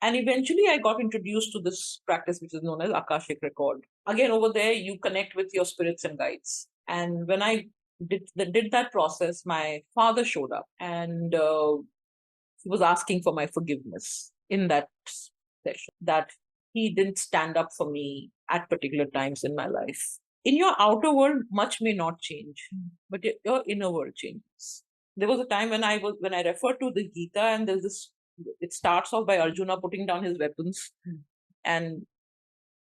And eventually I got introduced to this practice, which is known as Akashic record. Again, over there, you connect with your spirits and guides. And when I did that process, my father showed up and he was asking for my forgiveness in that session, that he didn't stand up for me at particular times in my life. In your outer world, much may not change, but your inner world changes. There was a time when I referred to the Gita, and there's this. It starts off by Arjuna putting down his weapons and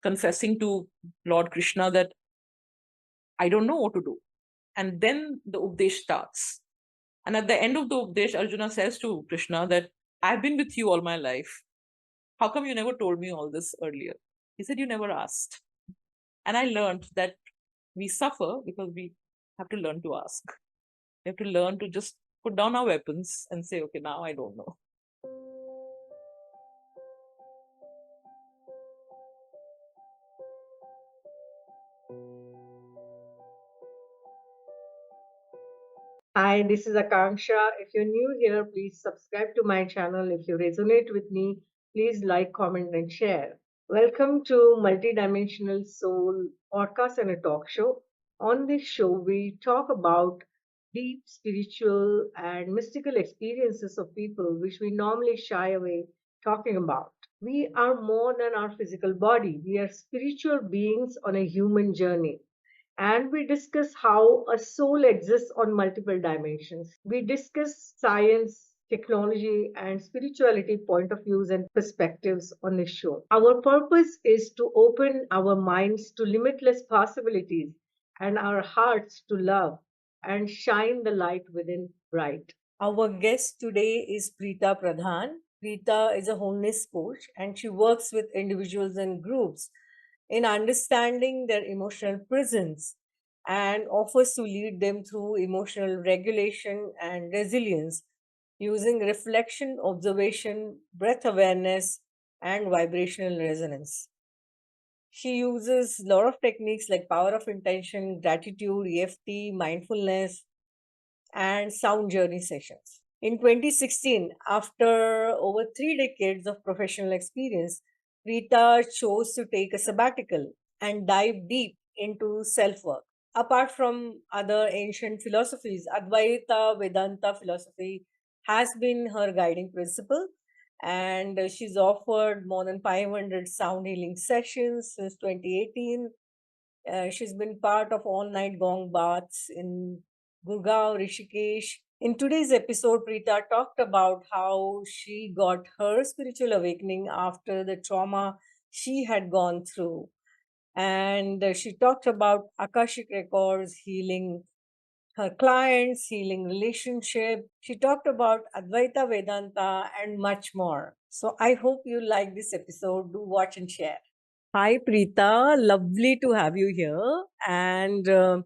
confessing to Lord Krishna that I don't know what to do. And then the Updesh starts. And at the end of the Updesh, Arjuna says to Krishna that I've been with you all my life. How come you never told me all this earlier? He said, you never asked. And I learned that we suffer because we have to learn to ask. We have to learn to just put down our weapons and say, okay, now I don't know. Hi, this is Akanksshaa. If you're new here, please subscribe to my channel. If you resonate with me, please like, comment, and share. Welcome to Multidimensional Soul Podcast and a Talk Show. On this show, we talk about deep spiritual and mystical experiences of people which we normally shy away talking about. We are more than our physical body. We are spiritual beings on a human journey, and we discuss how a soul exists on multiple dimensions. We discuss science, technology, and spirituality point of views and perspectives on this show. Our purpose is to open our minds to limitless possibilities and our hearts to love and shine the light within bright. Our guest today is Preeta Pradhan. Preeta is a wholeness coach and she works with individuals and groups in understanding their emotional prisons and offers to lead them through emotional regulation and resilience using reflection, observation, breath awareness, and vibrational resonance. She uses a lot of techniques like power of intention, gratitude, EFT, mindfulness, and sound journey sessions. In 2016, after over 3 decades of professional experience, Rita chose to take a sabbatical and dive deep into self work. Apart from other ancient philosophies, Advaita Vedanta philosophy has been her guiding principle, and she's offered more than 500 sound healing sessions since 2018. She's been part of all night gong baths in Gurgaon, Rishikesh. In today's episode, Preeta talked about how she got her spiritual awakening after the trauma she had gone through. And she talked about Akashic records, healing her clients, healing relationship. She talked about Advaita Vedanta and much more. So I hope you like this episode. Do watch and share. Hi, Preeta. Lovely to have you here. And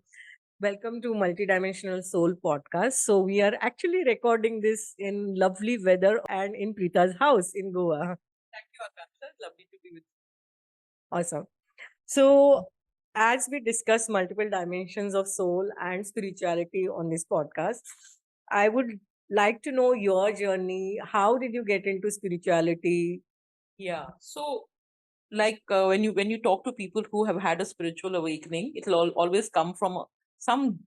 welcome to Multidimensional Soul Podcast. So, we are actually recording this in lovely weather and in Preeta's house in Goa. Thank you, Akanksshaa. It's lovely to be with you. Awesome. So, as we discuss multiple dimensions of soul and spirituality on this podcast, I would like to know your journey. How did you get into spirituality? Yeah. So, like when you talk to people who have had a spiritual awakening, it'll always come from some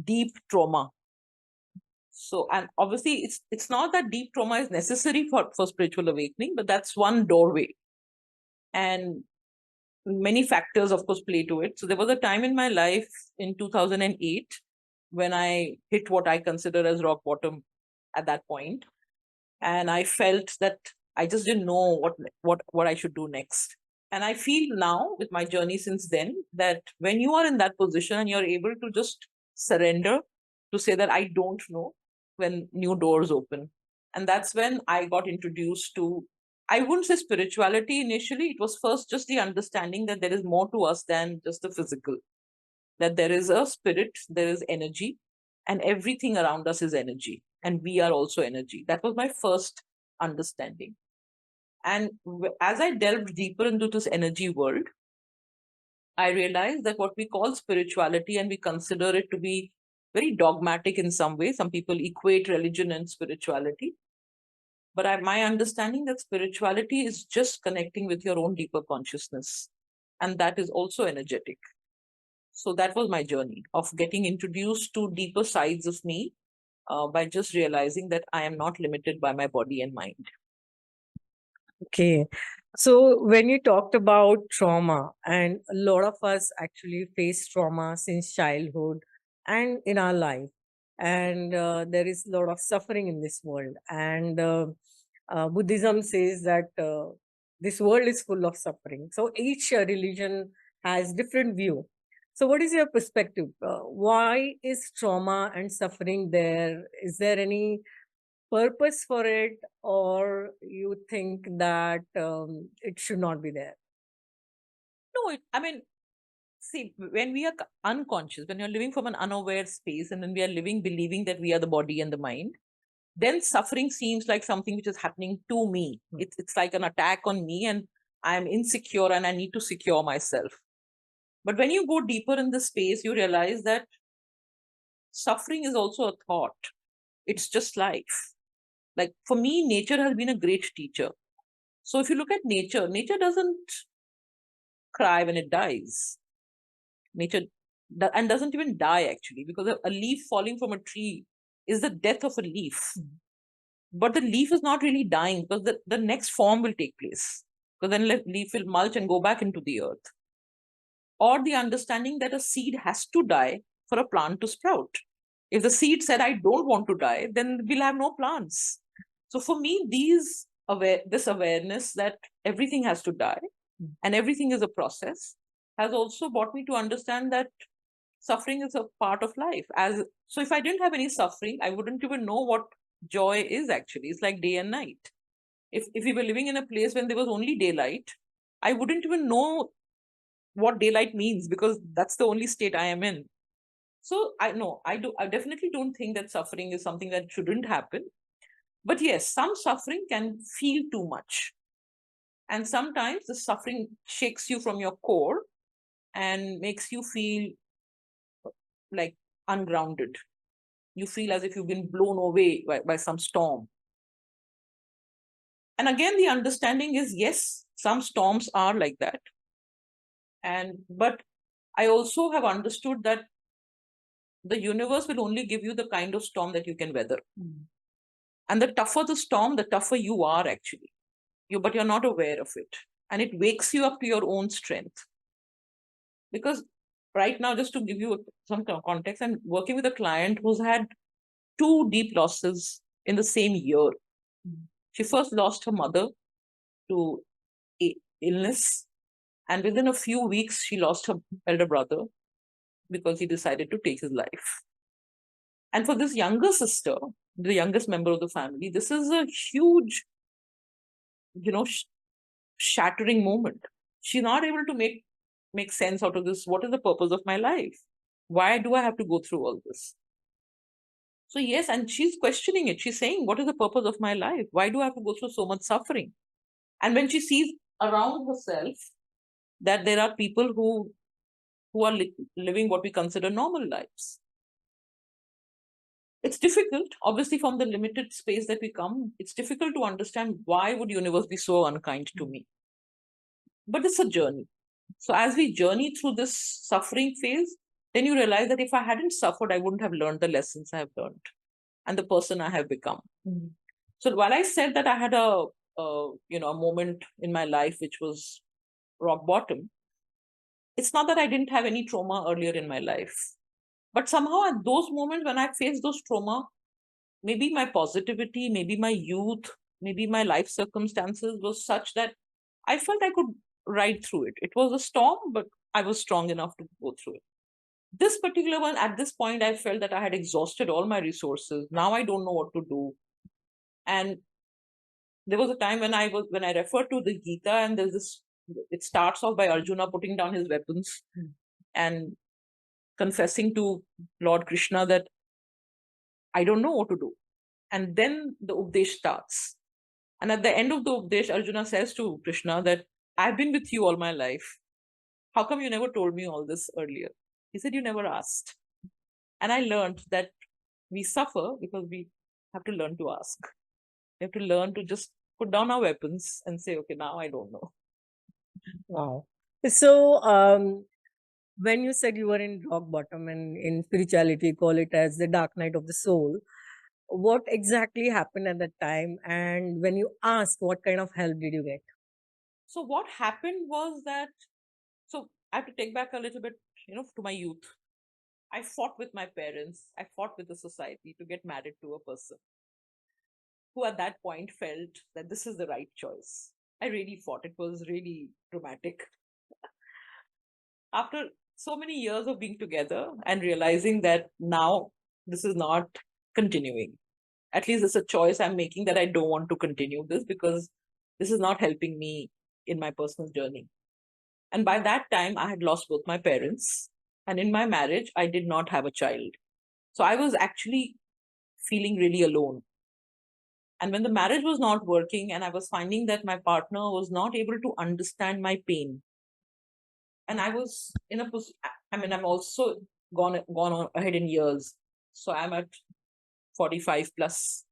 deep trauma. So, and obviously it's not that deep trauma is necessary for spiritual awakening, but that's one doorway, and many factors of course play to it. So there was a time in my life in 2008 when I hit what I consider as rock bottom at that point, and I felt that I just didn't know what I should do next. And I feel now with my journey since then that when you are in that position and you're able to just surrender, to say that I don't know, when new doors open. And that's when I got introduced to, I wouldn't say spirituality initially. It was first just the understanding that there is more to us than just the physical, that there is a spirit, there is energy, and everything around us is energy. And we are also energy. That was my first understanding. And as I delved deeper into this energy world, I realized that what we call spirituality, and we consider it to be very dogmatic in some way. Some people equate religion and spirituality. But my understanding that spirituality is just connecting with your own deeper consciousness. And that is also energetic. So that was my journey of getting introduced to deeper sides of me by just realizing that I am not limited by my body and mind. Okay. So when you talked about trauma, and a lot of us actually face trauma since childhood and in our life, and there is a lot of suffering in this world. And Buddhism says that this world is full of suffering. So each religion has different view. So what is your perspective? Why is trauma and suffering there? Is there any purpose for it, or you think that it should not be there? No, I mean, see, when we are unconscious, when you're living from an unaware space, and then we are living believing that we are the body and the mind, then suffering seems like something which is happening to me. It's like an attack on me, and I'm insecure and I need to secure myself. But when you go deeper in the space, you realize that suffering is also a thought. It's just life. Like for me, nature has been a great teacher. So if you look at nature, nature doesn't cry when it dies. Nature and doesn't even die actually, because a leaf falling from a tree is the death of a leaf. But the leaf is not really dying, because the next form will take place. Because then leaf will mulch and go back into the earth. Or the understanding that a seed has to die for a plant to sprout. If the seed said, I don't want to die, then we'll have no plants. So for me, this awareness that everything has to die and everything is a process has also brought me to understand that suffering is a part of life. So if I didn't have any suffering, I wouldn't even know what joy is actually. It's like day and night. If we were living in a place when there was only daylight, I wouldn't even know what daylight means, because that's the only state I am in. So I definitely don't think that suffering is something that shouldn't happen. But yes, some suffering can feel too much. And sometimes the suffering shakes you from your core and makes you feel like ungrounded. You feel as if you've been blown away by some storm. And again, the understanding is, yes, some storms are like that. But I also have understood that the universe will only give you the kind of storm that you can weather. And the tougher the storm, the tougher you are actually. But you're not aware of it. And it wakes you up to your own strength. Because right now, just to give you some context, I'm working with a client who's had 2 deep losses in the same year. She first lost her mother to illness, and within a few weeks, she lost her elder brother because he decided to take his life. And for this younger sister, the youngest member of the family, this is a huge, shattering moment. She's not able to make sense out of this. What is the purpose of my life? Why do I have to go through all this? So yes, and she's questioning it. She's saying, what is the purpose of my life? Why do I have to go through so much suffering? And when she sees around herself that there are people who are living what we consider normal lives, it's difficult, obviously, from the limited space that we come, it's difficult to understand why would universe be so unkind to me. But it's a journey. So as we journey through this suffering phase, then you realize that if I hadn't suffered, I wouldn't have learned the lessons I have learned and the person I have become. So while I said that I had a moment in my life which was rock bottom, it's not that I didn't have any trauma earlier in my life. But somehow at those moments when I faced those trauma, maybe my positivity, maybe my youth, maybe my life circumstances was such that I felt I could ride through it. It was a storm, but I was strong enough to go through it. This particular one, at this point, I felt that I had exhausted all my resources. Now I don't know what to do. And there was a time when I referred to the Gita, and there's this, it starts off by Arjuna putting down his weapons and confessing to Lord Krishna that I don't know what to do. And then the Updesh starts. And at the end of the Updesh, Arjuna says to Krishna that I've been with you all my life. How come you never told me all this earlier? He said, you never asked. And I learned that we suffer because we have to learn to ask. We have to learn to just put down our weapons and say, okay, now I don't know. Wow. So, when you said you were in rock bottom and in spirituality, call it as the dark night of the soul, what exactly happened at that time? And when you ask, what kind of help did you get? So what happened was that, so I have to take back a little bit, to my youth. I fought with my parents. I fought with the society to get married to a person who at that point felt that this is the right choice. I really fought. It was really dramatic. After so many years of being together and realizing that now this is not continuing, at least it's a choice I'm making that I don't want to continue this because this is not helping me in my personal journey. And by that time, I had lost both my parents. And in my marriage, I did not have a child. So I was actually feeling really alone. And when the marriage was not working, and I was finding that my partner was not able to understand my pain, and I was in a position, I mean, I'm also gone on ahead in years. So I'm at 45 plus.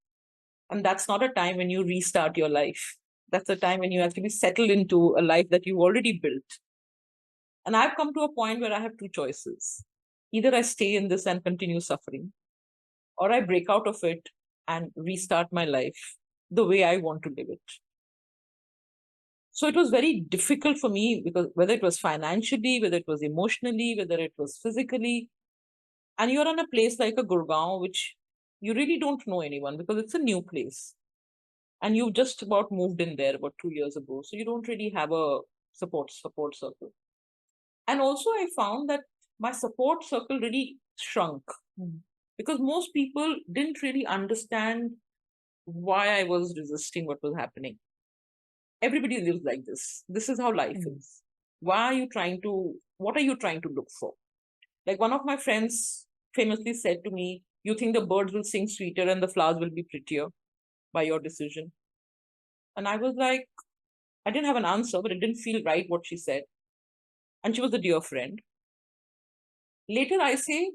And that's not a time when you restart your life. That's a time when you actually settle into a life that you've already built. And I've come to a point where I have two choices. Either I stay in this and continue suffering, or I break out of it and restart my life the way I want to live it. So it was very difficult for me because whether it was financially, whether it was emotionally, whether it was physically, and you're in a place like a Gurgaon, which you really don't know anyone because it's a new place. And you just about moved in there about 2 years ago. So you don't really have a support circle. And also I found that my support circle really shrunk because most people didn't really understand why I was resisting what was happening. Everybody lives like this. This is how life is. What are you trying to look for? Like one of my friends famously said to me, you think the birds will sing sweeter and the flowers will be prettier by your decision? And I was like, I didn't have an answer, but it didn't feel right what she said. And she was a dear friend. Later, I say,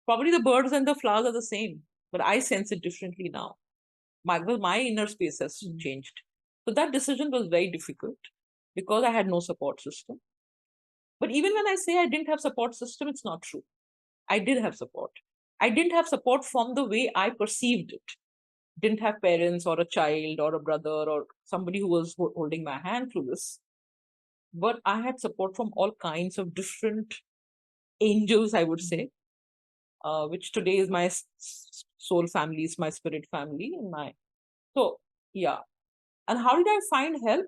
probably the birds and the flowers are the same, but I sense it differently now. My inner space has changed. So that decision was very difficult because I had no support system. But even when I say I didn't have support system, it's not true. I did have support. I didn't have support from the way I perceived it. Didn't have parents or a child or a brother or somebody who was holding my hand through this. But I had support from all kinds of different angels, I would say, which today is my soul family, is my spirit family, and my so yeah. And how did I find help?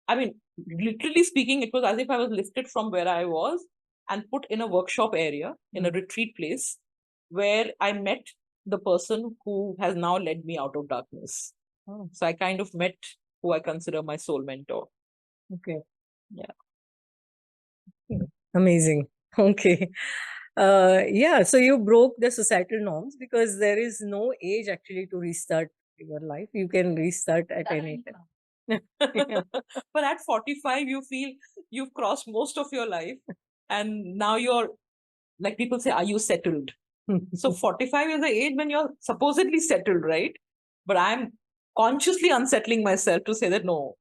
I mean, literally speaking, it was as if I was lifted from where I was and put in a workshop area, in a retreat place, where I met the person who has now led me out of darkness. So I kind of met who I consider my soul mentor. Okay. Yeah. Amazing. Okay. Yeah, so you broke the societal norms because there is no age actually to restart your life. You can restart at any time. But at 45, you feel you've crossed most of your life. And now you're, like people say, are you settled? So 45 is the age when you're supposedly settled, right? But I'm consciously unsettling myself to say that no,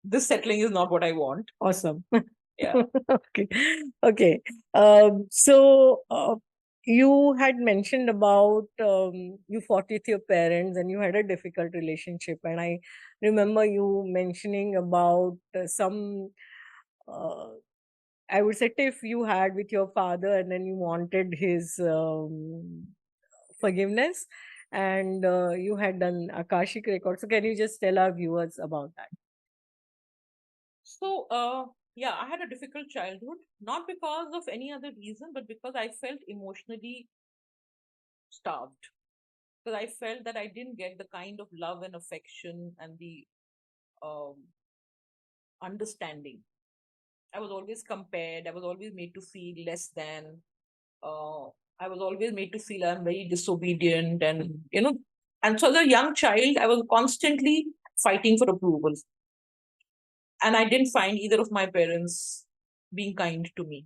this settling is not what I want. Awesome. Yeah. Okay. Okay. So you had mentioned about you fought with your parents and you had a difficult relationship. And I remember you mentioning about some, I would say, tiff you had with your father, and then you wanted his forgiveness, and you had done Akashic record. So can you just tell our viewers about that? So, yeah, I had a difficult childhood, not because of any other reason, but because I felt emotionally starved. Because I felt that I didn't get the kind of love and affection and the um, understanding. I was always compared. I was always made to feel less than. Uh, I was always made to feel I'm very disobedient, and so as a young child, I was constantly fighting for approval, and I didn't find either of my parents being kind to me.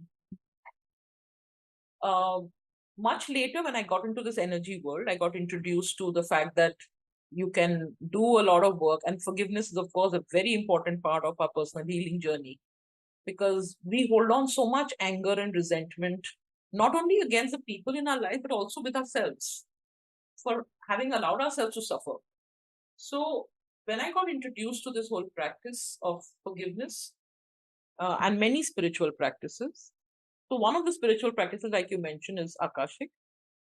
Uh, Much later, when I got into this energy world, I got introduced to the fact that You can do a lot of work, and forgiveness is, of course, a very important part of our personal healing journey, because we hold on so much anger and resentment, not only against the people in our life, but also with ourselves for having allowed ourselves to suffer. So when I got introduced to this whole practice of forgiveness and many spiritual practices, so one of the spiritual practices, like you mentioned, is Akashic.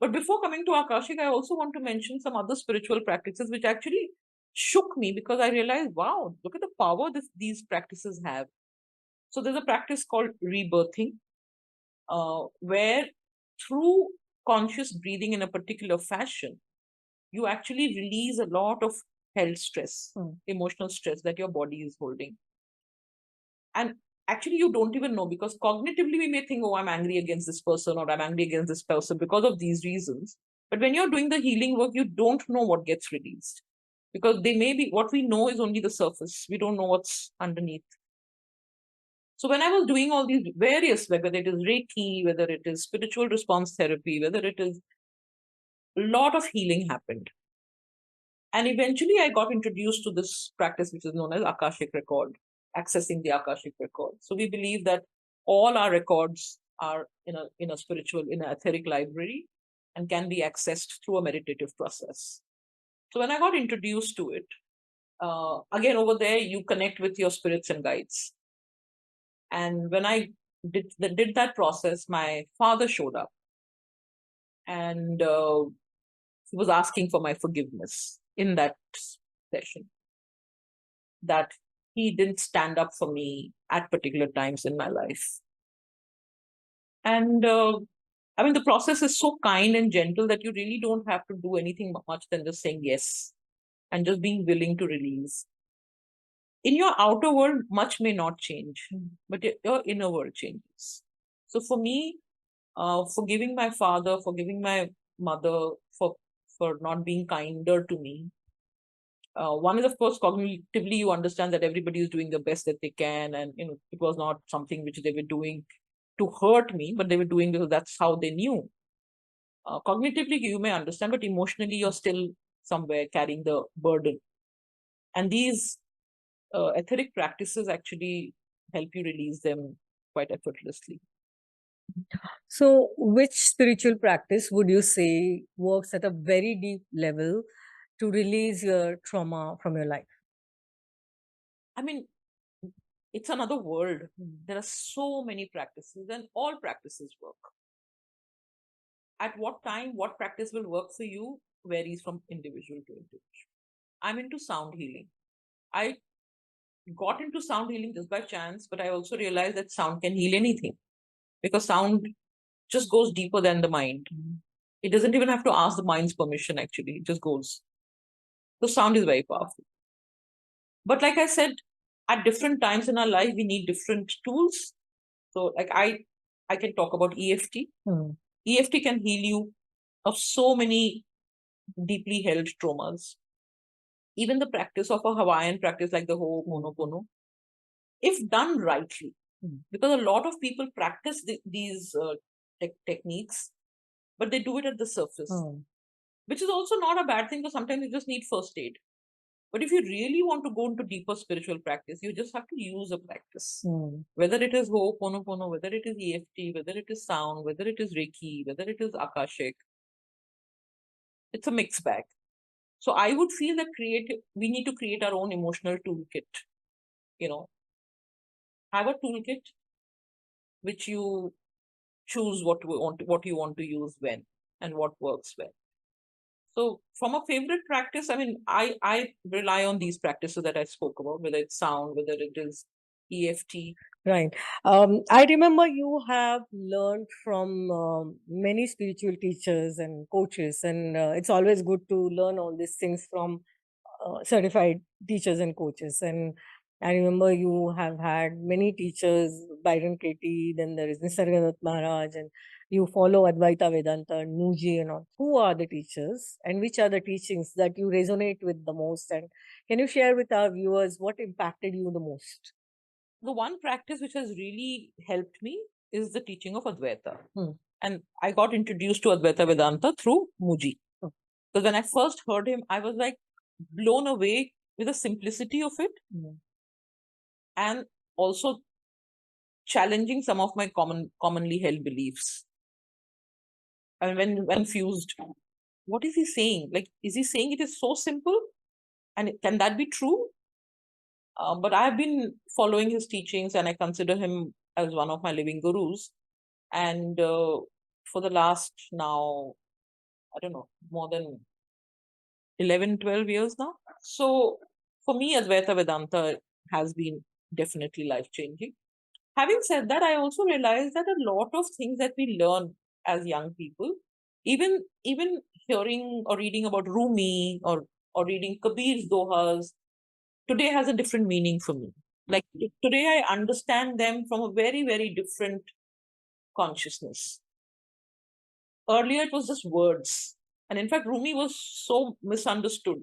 But before coming to Akashic, I also want to mention some other spiritual practices which actually shook me, because I realized, wow, look at the power these practices have. So there's a practice called rebirthing, where through conscious breathing in a particular fashion, you actually release a lot of health stress, emotional stress that your body is holding. And actually, you don't even know, because cognitively we may think, oh, I'm angry against this person, or I'm angry against this person because of these reasons. But when you're doing the healing work, you don't know what gets released, because they may be, what we know is only the surface. We don't know what's underneath. So when I was doing all these various, whether it is Reiki, whether it is spiritual response therapy, whether it is, a lot of healing happened. And eventually I got introduced to this practice, which is known as Akashic record, accessing the Akashic record. So we believe that all our records are in a spiritual, in an etheric library, and can be accessed through a meditative process. So when I got introduced to it, again, over there, you connect with your spirits and guides. And when I did that process, my father showed up, and he was asking for my forgiveness in that session, that he didn't stand up for me at particular times in my life. And I mean, the process is so kind and gentle that you really don't have to do anything much than just saying yes and just being willing to release. In your outer world, much may not change, but your inner world changes. So for me, forgiving my father, forgiving my mother for not being kinder to me. One is, of course, cognitively, you understand that everybody is doing the best that they can, and it was not something which they were doing to hurt me, but they were doing because that's how they knew. Cognitively, you may understand, but emotionally, you're still somewhere carrying the burden. And these etheric practices actually help you release them quite effortlessly. So, which spiritual practice would you say works at a very deep level to release your trauma from your life? I mean, it's another world. There are so many practices, and all practices work. At what time, what practice will work for you varies from individual to individual. I'm into sound healing. I got into sound healing just by chance, but I also realized that sound can heal anything, because sound just goes deeper than the mind. It doesn't even have to ask the mind's permission, actually. It just goes. So sound is very powerful. But like I said, at different times in our life, we need different tools. So like I can talk about EFT. EFT can heal you of so many deeply held traumas. Even the practice of a Hawaiian practice like the Ho'oponopono, if done rightly, because a lot of people practice these techniques, but they do it at the surface, which is also not a bad thing, because sometimes you just need first aid. But if you really want to go into deeper spiritual practice, you just have to use a practice. Whether it is Ho'oponopono, whether it is EFT, whether it is sound, whether it is Reiki, whether it is Akashic, it's a mixed bag. So I would feel that we need to create our own emotional toolkit. Have a toolkit which you choose what you want to use when, and what works when. So from a favorite practice, I mean, I rely on these practices that I spoke about, whether it's sound, whether it is EFT. Right. I remember you have learned from many spiritual teachers and coaches, and it's always good to learn all these things from certified teachers and coaches. And I remember you have had many teachers, Byron Katie, then there is Nisargadatta Maharaj, and you follow Advaita Vedanta, Nuji, and all. Who are the teachers, and which are the teachings that you resonate with the most? And can you share with our viewers what impacted you the most? The one practice which has really helped me is the teaching of Advaita. And I got introduced to Advaita Vedanta through Muji. Because when I first heard him, I was like, blown away with the simplicity of it, and also challenging some of my commonly held beliefs. And when confused, what is he saying? Like, is he saying it is so simple? And can that be true? But I've been following his teachings, and I consider him as one of my living gurus. And for the last now, I don't know, more than 11, 12 years now. So for me, Advaita Vedanta has been definitely life changing. Having said that, I also realized that a lot of things that we learn as young people, even hearing or reading about Rumi, or reading Kabir's Dohas, today has a different meaning for me. Like, today I understand them from a very, very different consciousness. Earlier it was just words. And in fact, Rumi was so misunderstood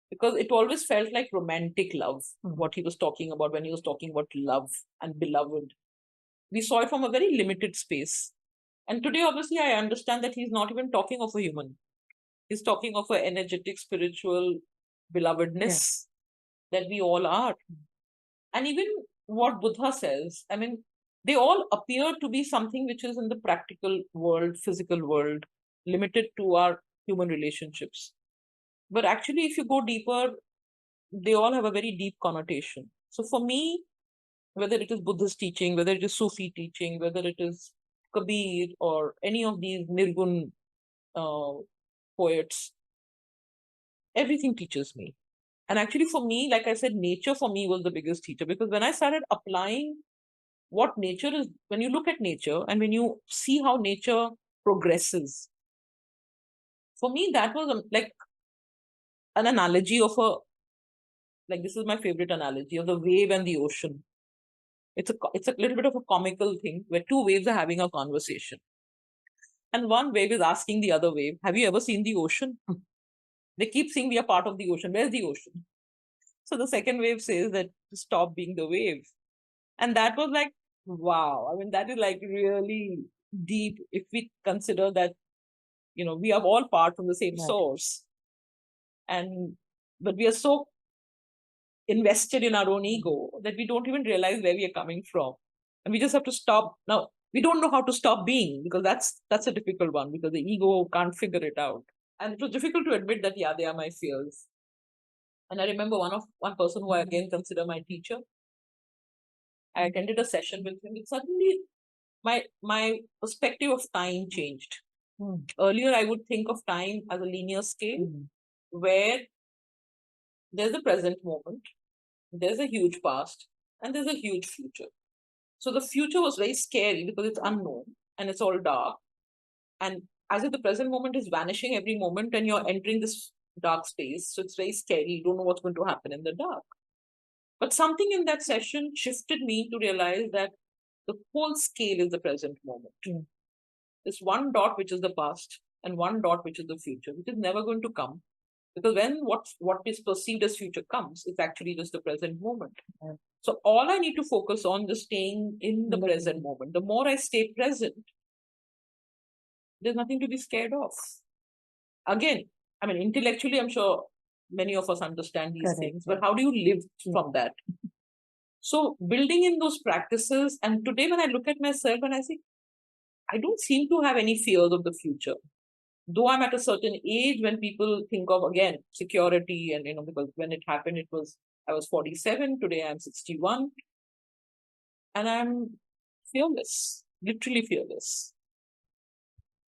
because it always felt like romantic love, what he was talking about when he was talking about love and beloved. We saw it from a very limited space. And today, obviously, I understand that he's not even talking of a human. He's talking of an energetic, spiritual belovedness that we all are. And even what Buddha says, I mean, they all appear to be something which is in the practical world, physical world, limited to our human relationships. But actually, if you go deeper, they all have a very deep connotation. So for me, whether it is Buddhist teaching, whether it is Sufi teaching, whether it is Kabir or any of these Nirgun poets, everything teaches me. And actually, for me, like I said, nature for me was the biggest teacher, because when I started applying what nature is, when you look at nature and when you see how nature progresses, for me, that was like an analogy of like, this is my favorite analogy of the wave and the ocean. It's a little bit of a comical thing where two waves are having a conversation. And one wave is asking the other wave, have you ever seen the ocean? They keep saying we are part of the ocean. Where's the ocean? So the second wave says that to stop being the wave. And that was like, wow. I mean, that is like really deep if we consider that, we are all part from the same source. But we are so invested in our own ego that we don't even realize where we are coming from. And we just have to stop. Now, we don't know how to stop being, because that's a difficult one, because the ego can't figure it out. And it was difficult to admit that, yeah, they are my fears. And I remember one person who I again consider my teacher. I attended a session with him, and suddenly my perspective of time changed. Earlier, I would think of time as a linear scale, where there's a present moment, there's a huge past, and there's a huge future. So the future was very scary because it's unknown and it's all dark. And as if the present moment is vanishing every moment and you're entering this dark space. So it's very scary. You don't know what's going to happen in the dark. But something in that session shifted me to realize that the whole scale is the present moment. There's one dot which is the past and one dot which is the future, which is never going to come. Because when what is perceived as future comes, it's actually just the present moment. So all I need to focus on is staying in the present moment. The more I stay present, there's nothing to be scared of. Again, I mean, intellectually, I'm sure many of us understand these things, but how do you live from that? So building in those practices, and today when I look at myself and I say, I don't seem to have any fears of the future. Though I'm at a certain age when people think of, again, security, and because when it happened, I was 47, today I'm 61, and I'm fearless, literally fearless.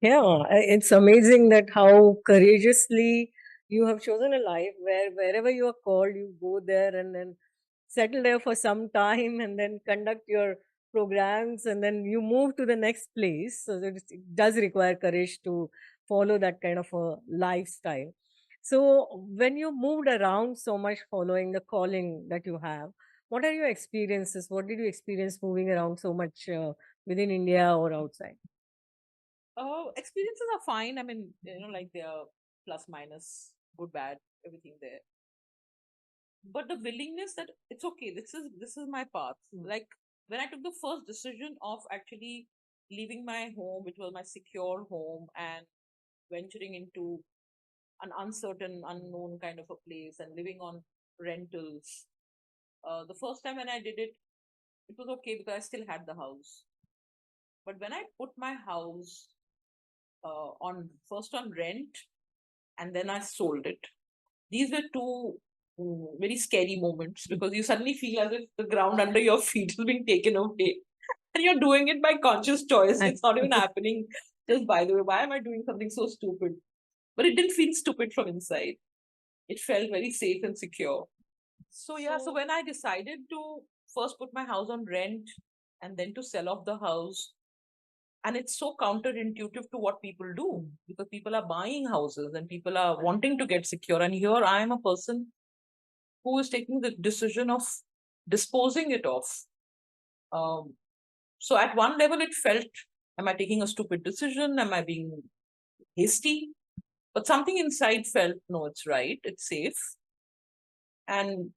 Yeah, it's amazing that how courageously you have chosen a life where wherever you are called, you go there and then settle there for some time and then conduct your programs and then you move to the next place. So that it does require courage to follow that kind of a lifestyle. So when you moved around so much following the calling that you have, what are your experiences? What did you experience moving around so much within India or outside? Experiences are fine. I mean, like, they are plus minus, good, bad, everything there. But the willingness that it's okay, this is my path. Like, when I took the first decision of actually leaving my home, which was my secure home, and venturing into an uncertain, unknown kind of a place and living on rentals. The first time when I did it, it was okay because I still had the house. But when I put my house on first on rent and then I sold it, these were two very scary moments because you suddenly feel as if the ground under your feet is being taken away and you're doing it by conscious choice. It's not even happening just by the way. Why am I doing something so stupid? But it didn't feel stupid from inside. It felt very safe and secure. So yeah, so when I decided to first put my house on rent and then to sell off the house, and it's so counterintuitive to what people do because people are buying houses and people are wanting to get secure. And here I am a person who is taking the decision of disposing it off. So at one level, it felt, am I taking a stupid decision? Am I being hasty? But something inside felt, no, it's right, it's safe. And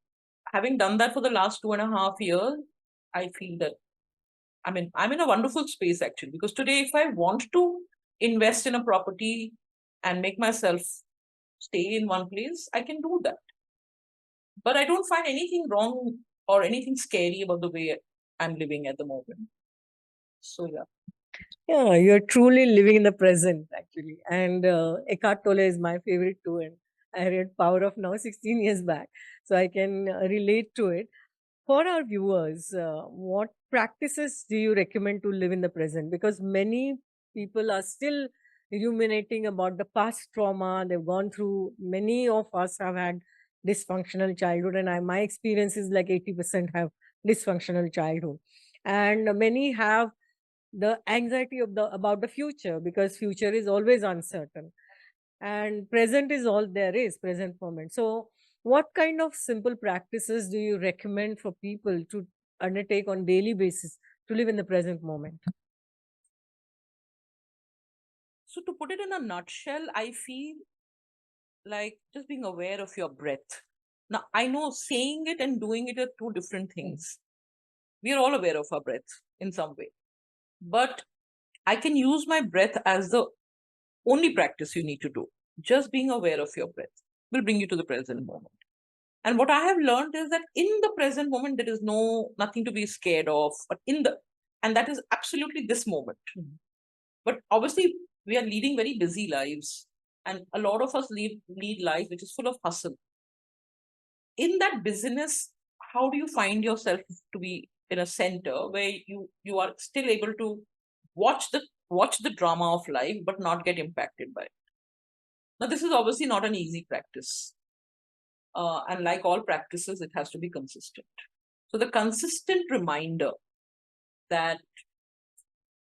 having done that for the last 2.5 years, I feel that, I mean, I'm in a wonderful space actually, because today, if I want to invest in a property and make myself stay in one place, I can do that. But I don't find anything wrong or anything scary about the way I'm living at the moment. So, yeah. Yeah, you're truly living in the present, actually. And Eckhart Tolle is my favorite too. And I read Power of Now 16 years back. So I can relate to it. For our viewers, what practices do you recommend to live in the present? Because many people are still ruminating about the past trauma they've gone through. Many of us have had dysfunctional childhood, and my experience is like 80% have dysfunctional childhood. And many have the anxiety of the about the future because future is always uncertain and present is all there is, present moment. So what kind of simple practices do you recommend for people to undertake on daily basis to live in the present moment? So, to put it in a nutshell, I feel like just being aware of your breath. Now, I know saying it and doing it are two different things. We are all aware of our breath in some way. But I can use my breath as the only practice you need to do. Just being aware of your breath will bring you to the present moment. And what I have learned is that in the present moment, there is nothing to be scared of, but and that is absolutely this moment. But obviously, we are leading very busy lives. And a lot of us lead lives which is full of hustle. In that busyness, how do you find yourself to be in a center where you are still able to watch the drama of life but not get impacted by it? Now, this is obviously not an easy practice. And like all practices, it has to be consistent. So the consistent reminder that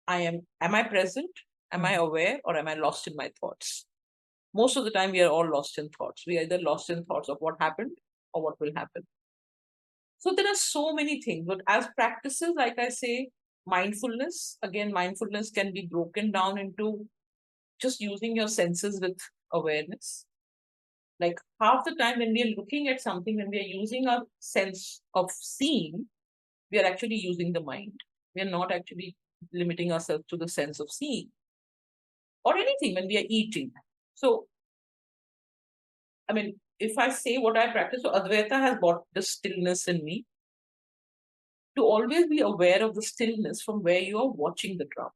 am I present? Am I aware? Or am I lost in my thoughts? Most of the time, we are all lost in thoughts. We are either lost in thoughts of what happened or what will happen. So there are so many things, but as practices, like I say, mindfulness can be broken down into just using your senses with awareness. Like half the time when we are looking at something, when we are using our sense of seeing, we are actually using the mind. We are not actually limiting ourselves to the sense of seeing or anything when we are eating. So, I mean, if I say what I practice, so Advaita has brought the stillness in me to always be aware of the stillness from where you are watching the drama,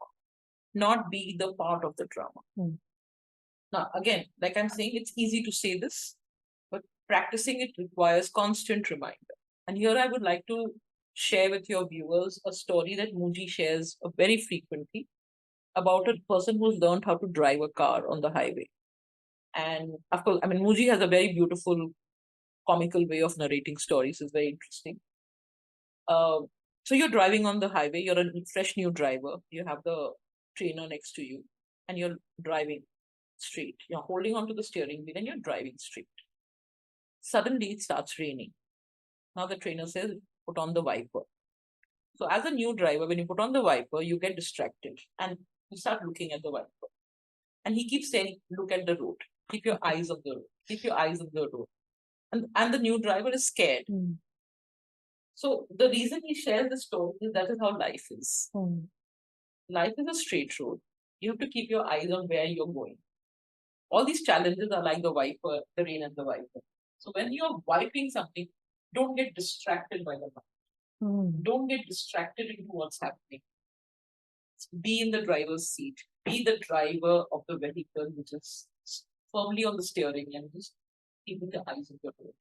not be the part of the drama. Now, again, like I'm saying, it's easy to say this, but practicing it requires constant reminder. And here I would like to share with your viewers a story that Muji shares very frequently about a person who's learned how to drive a car on the highway. And of course, I mean, Muji has a very beautiful, comical way of narrating stories. It's very interesting. So you're driving on the highway, you're a fresh new driver, you have the trainer next to you, and you're driving straight. You're holding onto the steering wheel and you're driving straight. Suddenly it starts raining. Now the trainer says, put on the wiper. So as a new driver, when you put on the wiper, you get distracted and you start looking at the wiper. And he keeps saying, look at the road. Keep your eyes on the road. Keep your eyes on the road. And the new driver is scared. So the reason he shares the story is that is how life is. Life is a straight road. You have to keep your eyes on where you're going. All these challenges are like the wiper, the rain and the wiper. So when you're wiping something, don't get distracted by the mind. Don't get distracted into what's happening. Be in the driver's seat. Be the driver of the vehicle, which is firmly on the steering, and just keep the eyes on the road.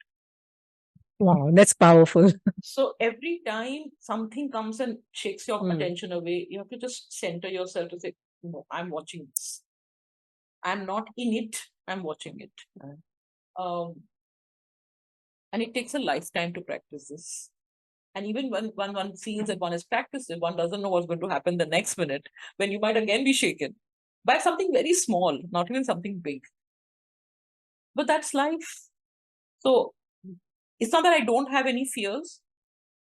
Wow, that's powerful. So every time something comes and shakes your attention away, you have to just center yourself to say, no, I'm watching this. I'm not in it, I'm watching it. And it takes a lifetime to practice this. And even when one feels that one has practiced it, one doesn't know what's going to happen the next minute, when you might again be shaken by something very small, not even something big. But that's life. So it's not that I don't have any fears.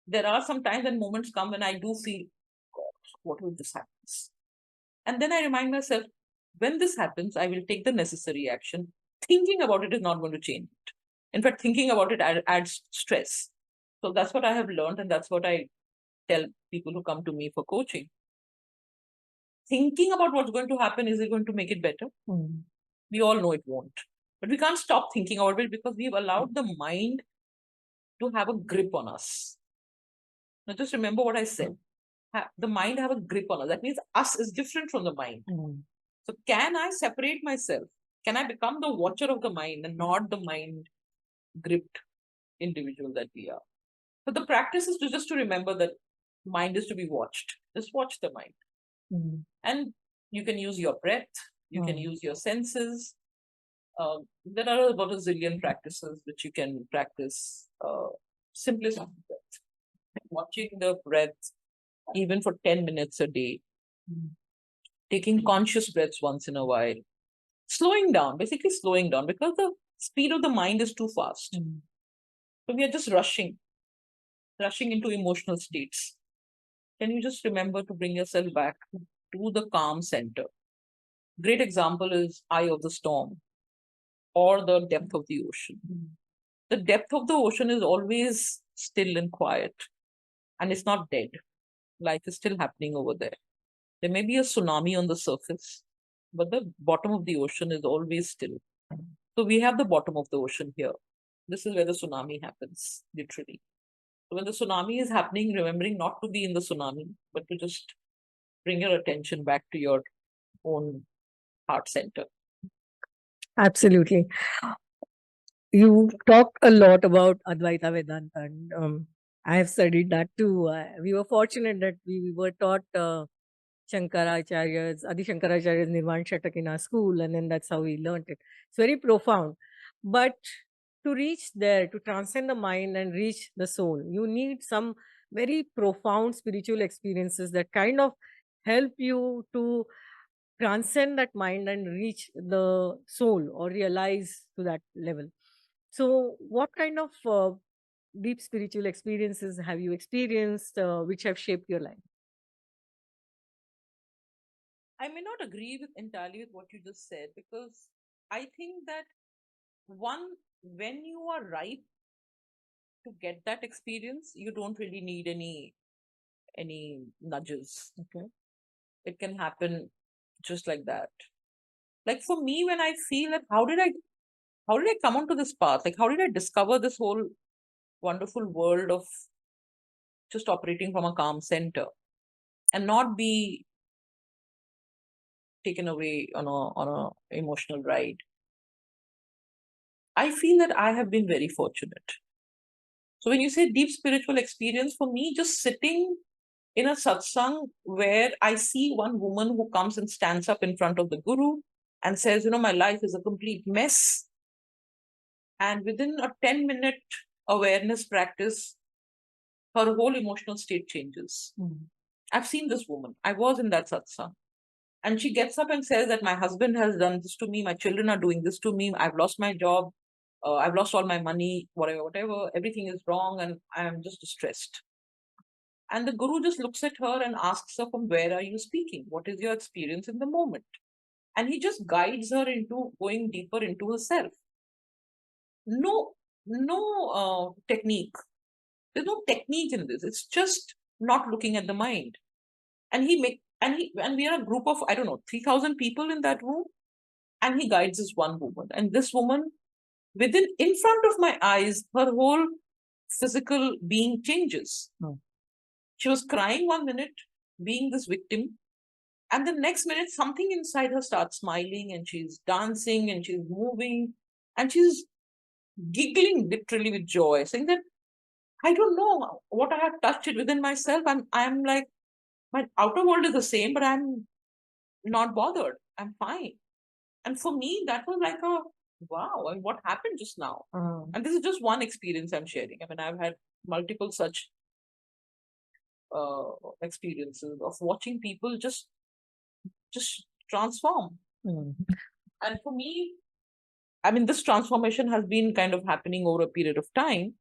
There are some times and moments come when I do feel, God, what will this happen? And then I remind myself, when this happens, I will take the necessary action. Thinking about it is not going to change it. In fact, thinking about it adds stress. So that's what I have learned, and that's what I tell people who come to me for coaching. Thinking about what's going to happen, is it going to make it better? We all know it won't. But we can't stop thinking about it because we've allowed the mind to have a grip on us. Now, just remember what I said. The mind have a grip on us. That means us is different from the mind. So can I separate myself? Can I become the watcher of the mind and not the mind gripped individual that we are? So the practice is just to remember that mind is to be watched. Just watch the mind. And you can use your breath. You can use your senses. There are about a zillion practices which you can practice. Simplest breath. Watching the breath even for 10 minutes a day. Taking conscious breaths once in a while. Slowing down, basically slowing down, because the speed of the mind is too fast. So we are just rushing into emotional states. Can you just remember to bring yourself back to the calm center? Great example is eye of the storm or the depth of the ocean. The depth of the ocean is always still and quiet, and it's not dead. Life is still happening over there. There may be a tsunami on the surface, but the bottom of the ocean is always still. So we have the bottom of the ocean here. This is where the tsunami happens, literally. So when the tsunami is happening, remembering not to be in the tsunami, but to just bring your attention back to your own heart center. Absolutely. You talked a lot about Advaita Vedanta, and I have studied that too. We were fortunate that we were taught Adi Shankaracharya's Nirvan Shatak in our school, and then that's how we learned it. It's very profound. But to reach there, to transcend the mind and reach the soul, you need some very profound spiritual experiences that kind of help you to transcend that mind and reach the soul or realize to that level. So, what kind of deep spiritual experiences have you experienced which have shaped your life? I may not agree with entirely with what you just said, because I think that when you are ripe to get that experience, you don't really need any nudges. Okay, it can happen just like that. Like for me, when I feel that how did I come onto this path? Like how did I discover this whole wonderful world of just operating from a calm center and not be taken away on a emotional ride? I feel that I have been very fortunate. So when you say deep spiritual experience, for me, just sitting in a satsang where I see one woman who comes and stands up in front of the guru and says, my life is a complete mess. And within a 10-minute awareness practice, her whole emotional state changes. I've seen this woman. I was in that satsang. And she gets up and says that my husband has done this to me. My children are doing this to me. I've lost my job. I've lost all my money, whatever. Everything is wrong and I am just distressed. And the guru just looks at her and asks her, from where are you speaking? What is your experience in the moment? And he just guides her into going deeper into herself. No technique. There's no technique in this. It's just not looking at the mind. And we are a group of, 3,000 people in that room. and he guides this one woman. And this woman, in front of my eyes, her whole physical being changes. She was crying one minute, being this victim, and the next minute, something inside her starts smiling, and she's dancing, and she's moving, and she's giggling literally with joy, saying that I don't know what I have touched it within myself. I'm like, my outer world is the same, but I'm not bothered. I'm fine. And for me, that was like a wow, and what happened just now? And this is just one experience I'm sharing. I mean, I've had multiple such experiences of watching people just transform. And for me, I mean, this transformation has been kind of happening over a period of time.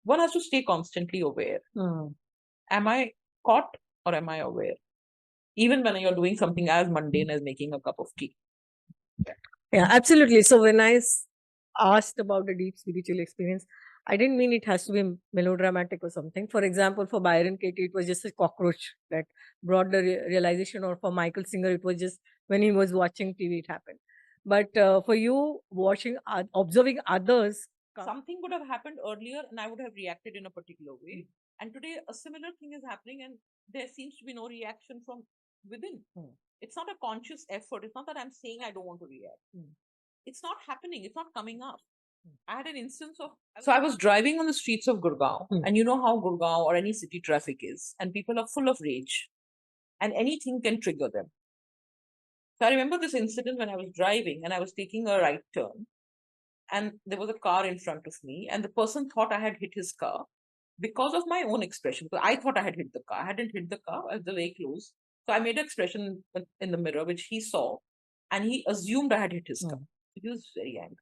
One has to stay constantly aware. Am I caught or am I aware? Even when you're doing something as mundane as making a cup of tea. Yeah, absolutely. So when I asked about the deep spiritual experience, I didn't mean it has to be melodramatic or something. For example, for Byron Katie, it was just a cockroach that brought the realization, or for Michael Singer, it was just when he was watching TV, it happened. But for you, observing others, something would have happened earlier and I would have reacted in a particular way. And today, a similar thing is happening, and there seems to be no reaction from within. It's not a conscious effort. It's not that I'm saying I don't want to react. It's not happening. It's not coming up. I had an instance of. So I was driving on the streets of Gurgaon, and you know how Gurgaon or any city traffic is, and people are full of rage, and anything can trigger them. So I remember this incident when I was driving and I was taking a right turn, and there was a car in front of me, and the person thought I had hit his car because of my own expression. Because I thought I had hit the car. I hadn't hit the car. I was very close. So I made an expression in the mirror, which he saw, and he assumed I had hit his car. He was very angry.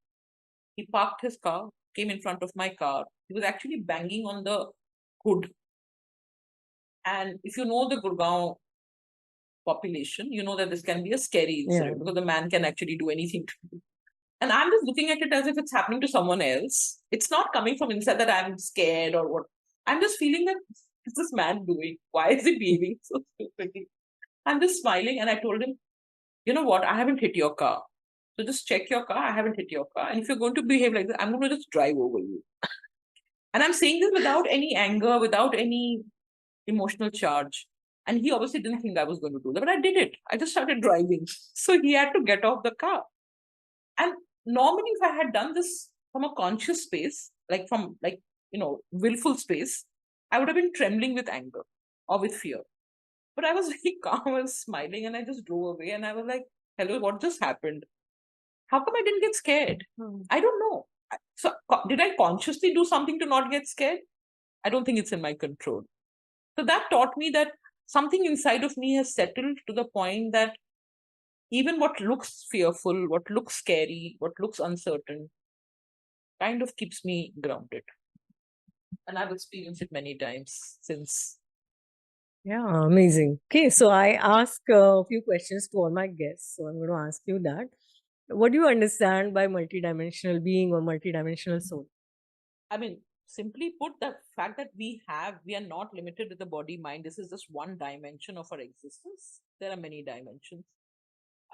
He parked his car, came in front of my car. He was actually banging on the hood. And if you know the Gurgaon population, you know that this can be a scary incident because the man can actually do anything to you. And I'm just looking at it as if it's happening to someone else. It's not coming from inside that I'm scared or what. I'm just feeling that what's this man doing? Why is he behaving so stupidly? I'm just smiling, and I told him, you know what? I haven't hit your car. So just check your car. I haven't hit your car. And if you're going to behave like this, I'm going to just drive over you. And I'm saying this without any anger, without any emotional charge. And he obviously didn't think I was going to do that, but I did it. I just started driving. So he had to get off the car. And normally, if I had done this from a conscious space, like from willful space, I would have been trembling with anger or with fear. But I was very calm, I was smiling, and I just drove away. And I was like, hello, what just happened? How come I didn't get scared? I don't know. So did I consciously do something to not get scared? I don't think it's in my control. So that taught me that something inside of me has settled to the point that even what looks fearful, what looks scary, what looks uncertain, kind of keeps me grounded. And I've experienced it many times since. Yeah, amazing. Okay, so I ask a few questions to all my guests. So I'm going to ask you that. What do you understand by multidimensional being or multidimensional soul? I mean, simply put, the fact that we are not limited with the body mind. This is just one dimension of our existence. There are many dimensions.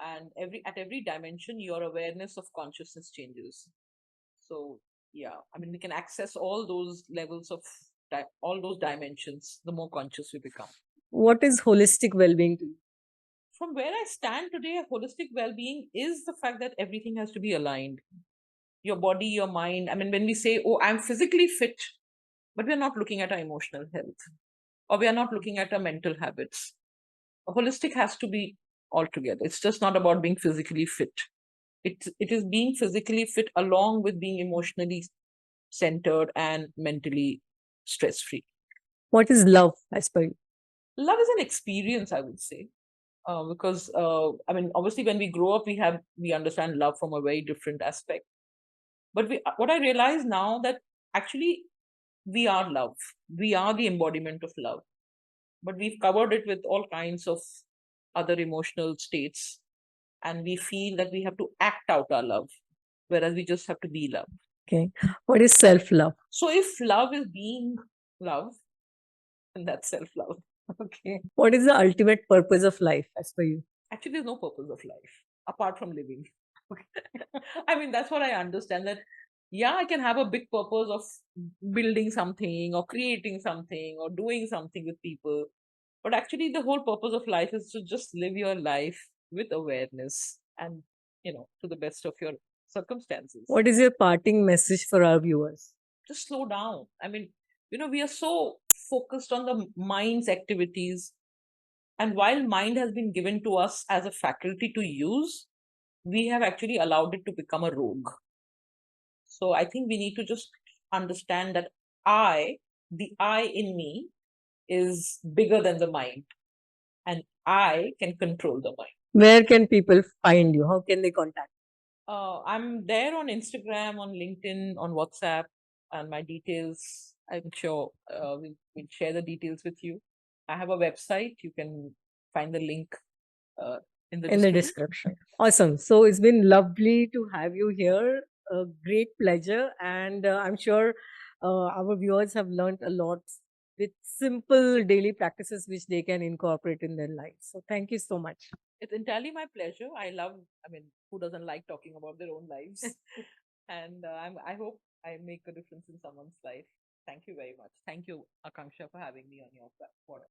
And at every dimension, your awareness of consciousness changes. So yeah, I mean, we can access all those levels of all those dimensions the more conscious we become. What is holistic well-being to you? From where I stand today, holistic well-being is the fact that everything has to be aligned. Your body, your mind. I mean, when we say, oh, I'm physically fit, but we're not looking at our emotional health, or we are not looking at our mental habits. Holistic has to be all together. It's just not about being physically fit. It is being physically fit along with being emotionally centered and mentally stress-free. What is love, as per you? Love is an experience, I would say. Because I mean, obviously, when we grow up, we understand love from a very different aspect. But what I realize now that actually we are love. We are the embodiment of love. But we've covered it with all kinds of other emotional states, and we feel that we have to act out our love, whereas we just have to be love. Okay. What is self-love? So if love is being love, then that's self-love. Okay. What is the ultimate purpose of life, as per you? Actually, there's no purpose of life apart from living. I mean, that's what I understand, that, yeah, I can have a big purpose of building something or creating something or doing something with people. But actually, the whole purpose of life is to just live your life with awareness and, to the best of your circumstances. What is your parting message for our viewers? Just slow down. I mean, we are so focused on the mind's activities. And while mind has been given to us as a faculty to use, we have actually allowed it to become a rogue. So I think we need to just understand that the I in me is bigger than the mind, and I can control the mind. Where can people find you? How can they contact? I'm there on Instagram, on LinkedIn, on WhatsApp, and my details, I'm sure we'll share the details with you. I have a website. You can find the link uh, in the In the description. description. Awesome. So it's been lovely to have you here. A great pleasure. And I'm sure our viewers have learned a lot with simple daily practices which they can incorporate in their lives. So thank you so much. It's entirely my pleasure. I mean, who doesn't like talking about their own lives? And I hope I make a difference in someone's life. Thank you very much. Thank you, Akanksshaa, for having me on your platform.